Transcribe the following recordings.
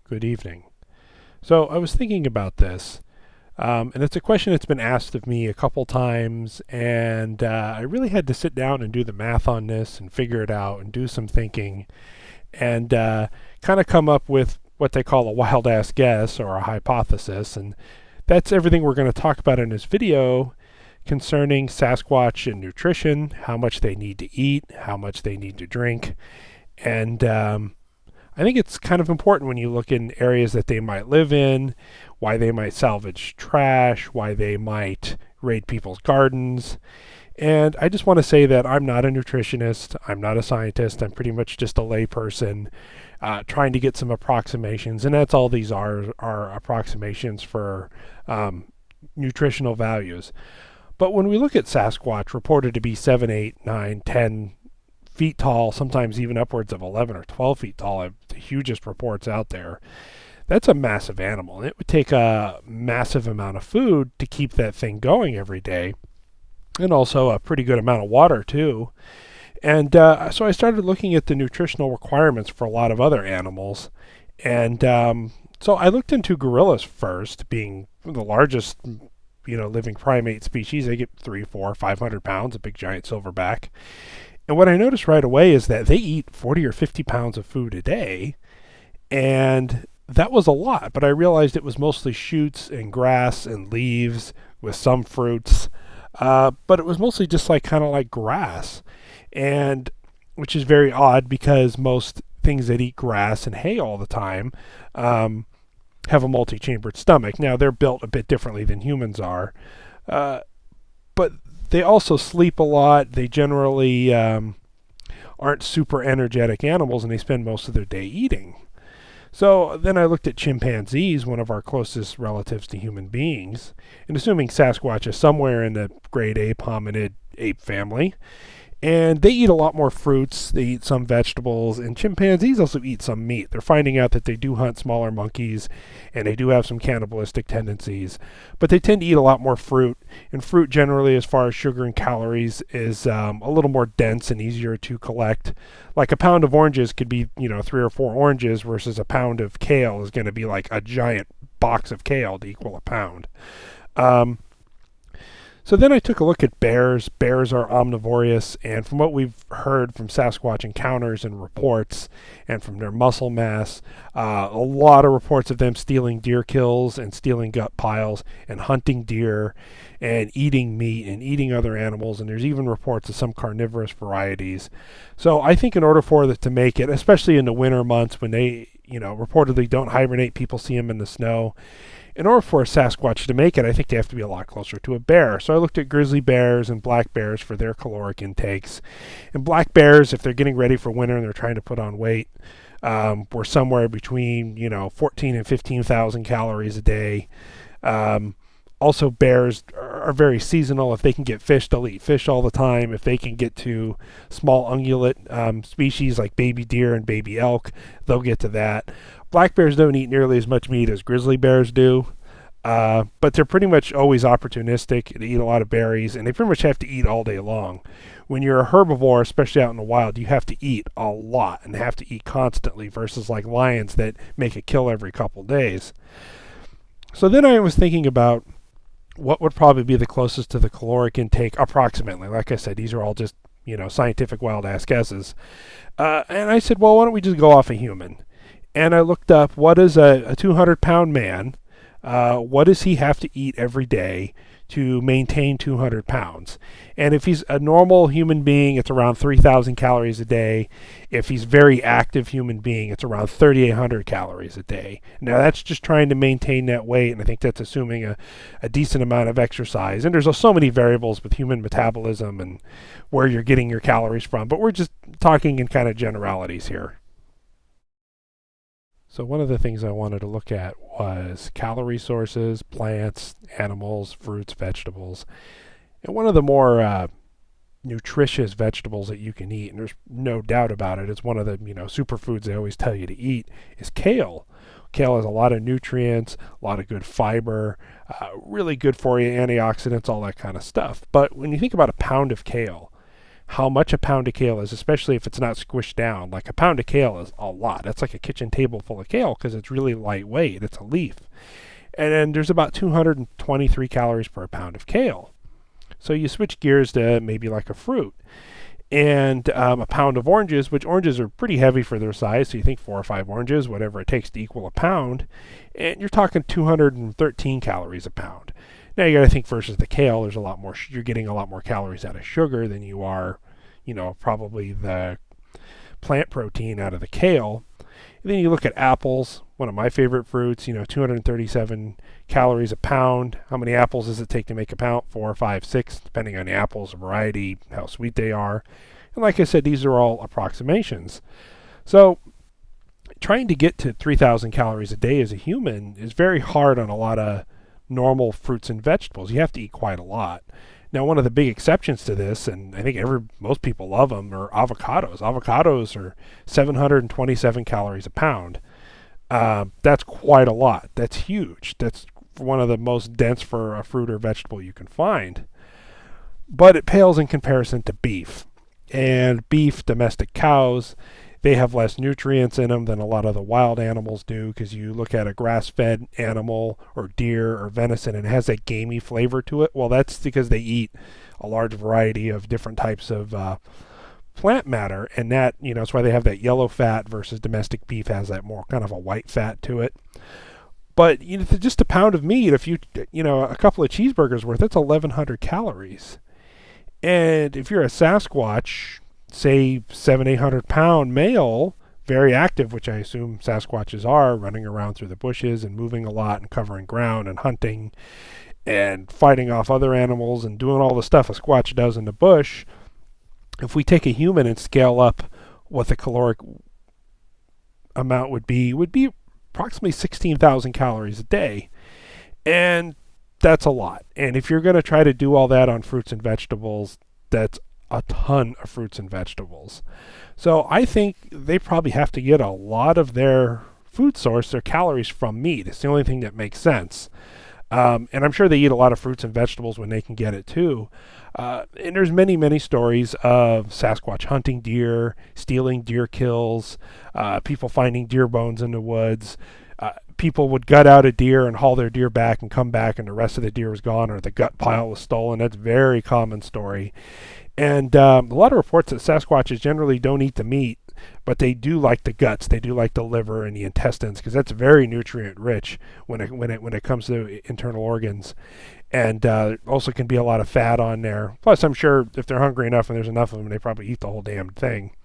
Good evening. So I was thinking about this, and it's a question that's been asked of me a couple times, and I really had to sit down and do the math on this and figure it out and do some thinking and kind of come up with what they call a wild ass guess or a hypothesis. And that's everything we're going to talk about in this video concerning Sasquatch and nutrition, how much they need to eat, how much they need to drink, and I think it's kind of important when you look in areas that they might live in, why they might salvage trash, why they might raid people's gardens. And I just want to say that I'm not a nutritionist, I'm not a scientist, I'm pretty much just a layperson trying to get some approximations, and that's all these are approximations for nutritional values. But when we look at Sasquatch, reported to be 7, 8, 9, 10 feet tall, sometimes even upwards of 11 or 12 feet tall, the hugest reports out there. That's a massive animal, and it would take a massive amount of food to keep that thing going every day, and also a pretty good amount of water too. And so I started looking at the nutritional requirements for a lot of other animals, and so I looked into gorillas first, being the largest living primate species. They get 3, 4, 500 pounds, a big giant silverback. And what I noticed right away is that they eat 40 or 50 pounds of food a day. And that was a lot, but I realized it was mostly shoots and grass and leaves with some fruits. But it was mostly just kind of like grass. And which is very odd because most things that eat grass and hay all the time have a multi-chambered stomach. Now, they're built a bit differently than humans are. But they also sleep a lot. They generally aren't super energetic animals, and they spend most of their day eating. So then I looked at chimpanzees, one of our closest relatives to human beings, and assuming Sasquatch is somewhere in the great ape hominid ape family, and they eat a lot more fruits, they eat some vegetables, and chimpanzees also eat some meat. They're finding out that they do hunt smaller monkeys, and they do have some cannibalistic tendencies, but they tend to eat a lot more fruit, and fruit generally, as far as sugar and calories, is a little more dense and easier to collect. Like a pound of oranges could be, 3 or 4 oranges, versus a pound of kale is going to be like a giant box of kale to equal a pound. So then I took a look at bears. Bears are omnivorous, and from what we've heard from Sasquatch encounters and reports, and from their muscle mass, a lot of reports of them stealing deer kills and stealing gut piles and hunting deer and eating meat and eating other animals, and there's even reports of some carnivorous varieties. So I think in order for that to make it, especially in the winter months when they, reportedly don't hibernate, people see them in the snow, in order for a Sasquatch to make it, I think they have to be a lot closer to a bear. So I looked at grizzly bears and black bears for their caloric intakes. And black bears, if they're getting ready for winter and they're trying to put on weight, were somewhere between 14 and 15,000 calories a day. Also, bears are very seasonal. If they can get fish, they'll eat fish all the time. If they can get to small ungulate species like baby deer and baby elk, they'll get to that. Black bears don't eat nearly as much meat as grizzly bears do, but they're pretty much always opportunistic. They eat a lot of berries, and they pretty much have to eat all day long. When you're a herbivore, especially out in the wild, you have to eat a lot and have to eat constantly, versus like lions that make a kill every couple days. So then I was thinking about what would probably be the closest to the caloric intake approximately. Like I said, these are all just, scientific wild ass guesses. And I said, well, why don't we just go off a human? And I looked up, what is a 200-pound man, what does he have to eat every day to maintain 200 pounds? And if he's a normal human being, it's around 3,000 calories a day. If he's a very active human being, it's around 3,800 calories a day. Now, that's just trying to maintain that weight, and I think that's assuming a decent amount of exercise. And there's so many variables with human metabolism and where you're getting your calories from, but we're just talking in kind of generalities here. So one of the things I wanted to look at was calorie sources, plants, animals, fruits, vegetables. And one of the more nutritious vegetables that you can eat, and there's no doubt about it, it's one of the superfoods they always tell you to eat, is kale. Kale has a lot of nutrients, a lot of good fiber, really good for you, antioxidants, all that kind of stuff. But when you think about a pound of kale, how much a pound of kale is, especially if it's not squished down. Like a pound of kale is a lot. That's like a kitchen table full of kale because it's really lightweight. It's a leaf. And then there's about 223 calories per pound of kale. So you switch gears to maybe like a fruit. And a pound of oranges, which oranges are pretty heavy for their size, so you think 4 or 5 oranges, whatever it takes to equal a pound, and you're talking 213 calories a pound. Now you got to think versus the kale, there's a lot more. You're getting a lot more calories out of sugar than you are, probably the plant protein out of the kale. And then you look at apples, one of my favorite fruits, 237 calories a pound. How many apples does it take to make a pound? 4, 5, 6, depending on the apples, variety, how sweet they are. And like I said, these are all approximations. So trying to get to 3,000 calories a day as a human is very hard on a lot of normal fruits and vegetables. You have to eat quite a lot. Now, one of the big exceptions to this, and I think most people love them, are avocados. Avocados are 727 calories a pound. That's quite a lot. That's huge. That's one of the most dense for a fruit or vegetable you can find. But it pales in comparison to beef. And beef, domestic cows, they have less nutrients in them than a lot of the wild animals do, because you look at a grass-fed animal or deer or venison and it has that gamey flavor to it. Well, that's because they eat a large variety of different types of plant matter, and that's why they have that yellow fat versus domestic beef has that more kind of a white fat to it. But just a pound of meat, if a couple of cheeseburgers worth, that's 1,100 calories. And if you're a Sasquatch, say 700-800 pound male, very active, which I assume Sasquatches are, running around through the bushes and moving a lot and covering ground and hunting and fighting off other animals and doing all the stuff a Squatch does in the bush, if we take a human and scale up what the caloric amount would be approximately 16,000 calories a day. And that's a lot. And if you're going to try to do all that on fruits and vegetables, that's a ton of fruits and vegetables. So I think they probably have to get a lot of their food source, their calories, from meat. It's the only thing that makes sense. And I'm sure they eat a lot of fruits and vegetables when they can get it too. And there's many, many stories of Sasquatch hunting deer, stealing deer kills, people finding deer bones in the woods. People would gut out a deer and haul their deer back and come back and the rest of the deer was gone or the gut pile was stolen. That's a very common story. And a lot of reports that Sasquatches generally don't eat the meat, but they do like the guts. They do like the liver and the intestines because that's very nutrient rich when it comes to internal organs. And also can be a lot of fat on there. Plus, I'm sure if they're hungry enough and there's enough of them, they probably eat the whole damn thing.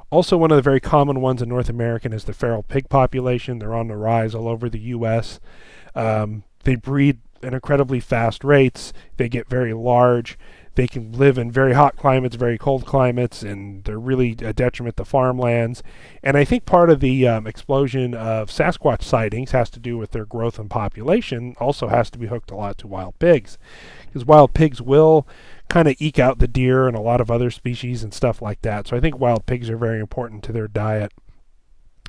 Also, one of the very common ones in North America is the feral pig population. They're on the rise all over the U.S. They breed at incredibly fast rates. They get very large. They can live in very hot climates, very cold climates, and they're really a detriment to farmlands. And I think part of the explosion of Sasquatch sightings has to do with their growth and population, also has to be hooked a lot to wild pigs. Because wild pigs will kind of eke out the deer and a lot of other species and stuff like that. So I think wild pigs are very important to their diet.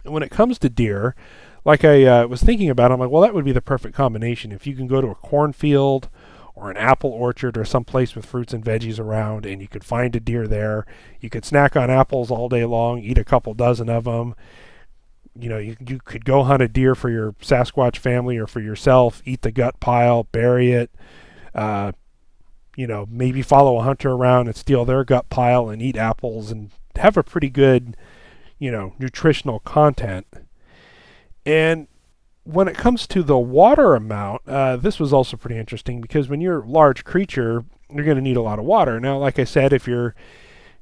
And when it comes to deer, like I was thinking about, I'm like, well, that would be the perfect combination. If you can go to a cornfield or an apple orchard or some place with fruits and veggies around and you could find a deer there, you could snack on apples all day long, eat a couple dozen of them. You could go hunt a deer for your Sasquatch family or for yourself, eat the gut pile, bury it, maybe follow a hunter around and steal their gut pile and eat apples and have a pretty good, nutritional content. And when it comes to the water amount, this was also pretty interesting because when you're a large creature, you're going to need a lot of water. Now, like I said, if you're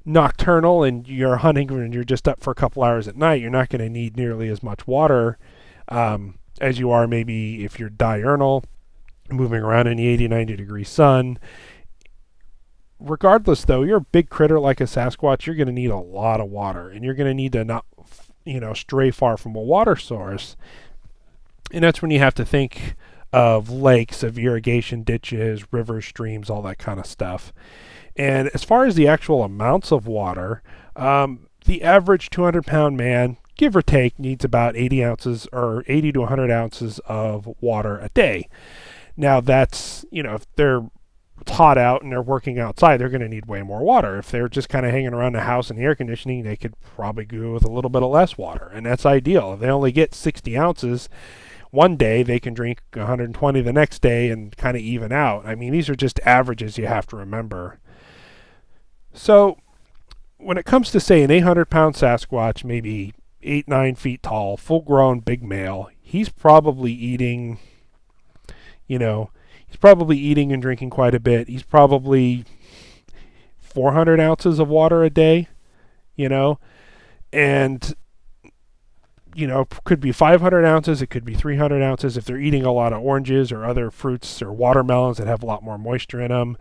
nocturnal and you're hunting and you're just up for a couple hours at night, you're not going to need nearly as much water as you are maybe if you're diurnal, moving around in the 80, 90 degree sun. Regardless, though, you're a big critter like a Sasquatch, you're going to need a lot of water, and you're going to need to not, stray far from a water source. And that's when you have to think of lakes, of irrigation ditches, rivers, streams, all that kind of stuff. And as far as the actual amounts of water, the average 200-pound man, give or take, needs about 80 ounces or 80 to 100 ounces of water a day. Now that's, if they're it's hot out and they're working outside, they're going to need way more water. If they're just kind of hanging around the house in the air conditioning, they could probably go with a little bit of less water, and that's ideal. If they only get 60 ounces one day, they can drink 120 the next day and kind of even out. I mean, these are just averages you have to remember. So when it comes to, say, an 800-pound Sasquatch, maybe 8-9 feet tall, full-grown big male, he's probably eating, he's probably eating and drinking quite a bit. He's probably 400 ounces of water a day, and could be 500 ounces, it could be 300 ounces if they're eating a lot of oranges or other fruits or watermelons that have a lot more moisture in them.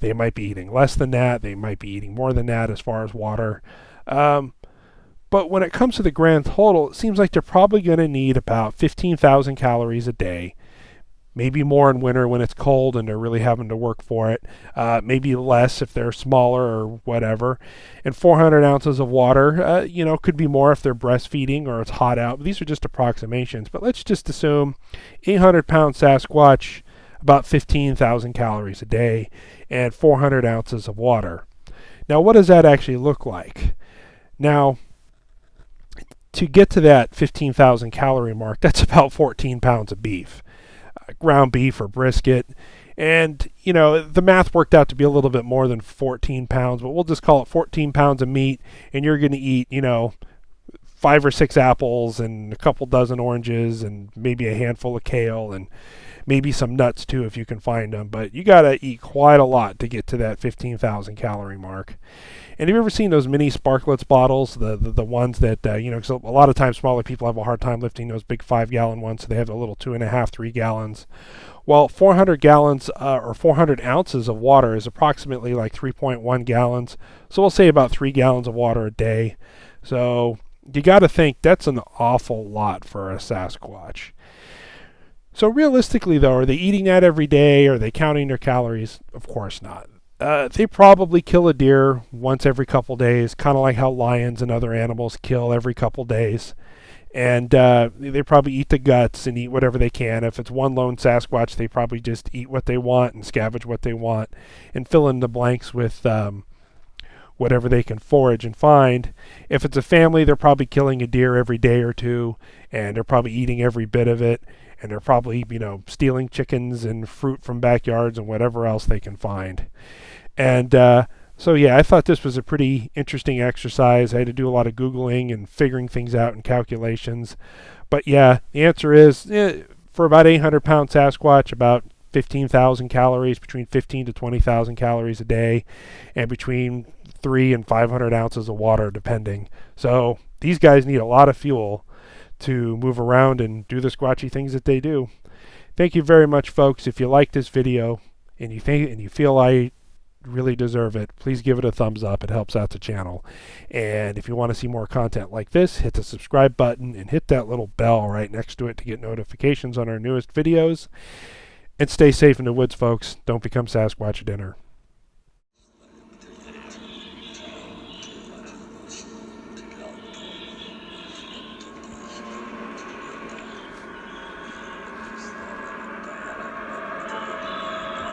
They might be eating less than that. They might be eating more than that as far as water. But when it comes to the grand total, it seems like they're probably going to need about 15,000 calories a day. Maybe more in winter when it's cold and they're really having to work for it. Maybe less if they're smaller or whatever. And 400 ounces of water, could be more if they're breastfeeding or it's hot out. These are just approximations. But let's just assume 800-pound Sasquatch, about 15,000 calories a day, and 400 ounces of water. Now, what does that actually look like? Now, to get to that 15,000 calorie mark, that's about 14 pounds of beef. Ground beef or brisket, and the math worked out to be a little bit more than 14 pounds, but we'll just call it 14 pounds of meat, and you're going to eat 5 or 6 apples and a couple dozen oranges and maybe a handful of kale and maybe some nuts too if you can find them. But you got to eat quite a lot to get to that 15,000 calorie mark. And have you ever seen those mini Sparklets bottles, the ones that, because a lot of times smaller people have a hard time lifting those big 5-gallon ones, so they have a little 2.5, 3 gallons. Well, 400 gallons or 400 ounces of water is approximately like 3.1 gallons. So we'll say about 3 gallons of water a day. So you got to think that's an awful lot for a Sasquatch. So realistically, though, are they eating that every day? Are they counting their calories? Of course not. They probably kill a deer once every couple days, kind of like how lions and other animals kill every couple days. And they probably eat the guts and eat whatever they can. If it's one lone Sasquatch, they probably just eat what they want and scavenge what they want and fill in the blanks with whatever they can forage and find. If it's a family, they're probably killing a deer every day or two, and they're probably eating every bit of it. And they're probably, stealing chickens and fruit from backyards and whatever else they can find. And so, yeah, I thought this was a pretty interesting exercise. I had to do a lot of Googling and figuring things out and calculations. But, yeah, the answer is for about 800-pound Sasquatch, about 15,000 calories, between 15 to 20,000 calories a day, and between 3 and 500 ounces of water, depending. So these guys need a lot of fuel to move around and do the squatchy things that they do. Thank you very much, folks. If you like this video and you feel I really deserve it, please give it a thumbs up. It helps out the channel. And if you want to see more content like this, hit the subscribe button and hit that little bell right next to it to get notifications on our newest videos. And stay safe in the woods, folks. Don't become Sasquatch at dinner.